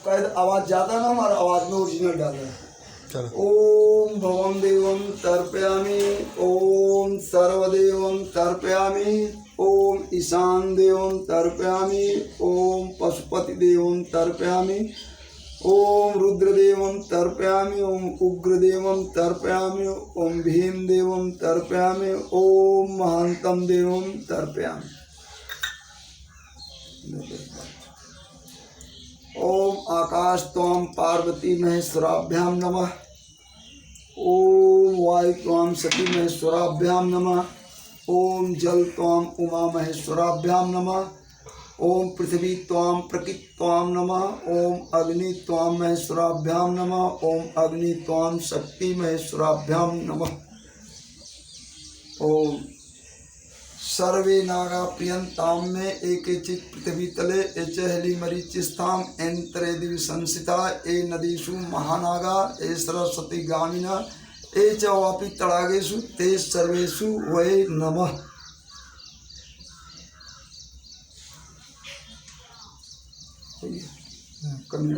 कह आवाज जाता ना हमारा, आवाज में ओरिजिनल डाला। चलो। ओम भवम देवम तर्पयामि, ओम सर्वदेवम तर्पयामि, ओम ईशान देवम तर्पयामि, ओम पशुपति देवम तर्पयामि, ओम रुद्रदेवम तर्पयामि, ओम उग्रदेवम तर्पयामि, ओम भीम देवम तर्पयामि, ओम महांतम देवम तर्पयामि। ओम आकाश त्वाम पार्वती महेश्वराभ्याम नमः, ओम वायु त्वाम सती महेश्वराभ्याम नमः, ओम जल त्वाम उमा महेश्वराभ्याम नमः, ओम पृथ्वी त्वाम प्रकृति त्वाम नमः, ओम अग्नि त्वाम महेश्वराभ्याम नमः, ओम अग्नि त्वाम शक्ति महेश्वराभ्याम नमः। ओम सर्वे नागा प्रियंताम में एकेचित पृथ्वी तले एच हेली मरीचिस्ताम एंतरे दिवि संसिता ए नदीषु महानागा ए सरस्वती गामिना ए च वापि तड़ागेषु ते सर्वेषु वै नमः। कमी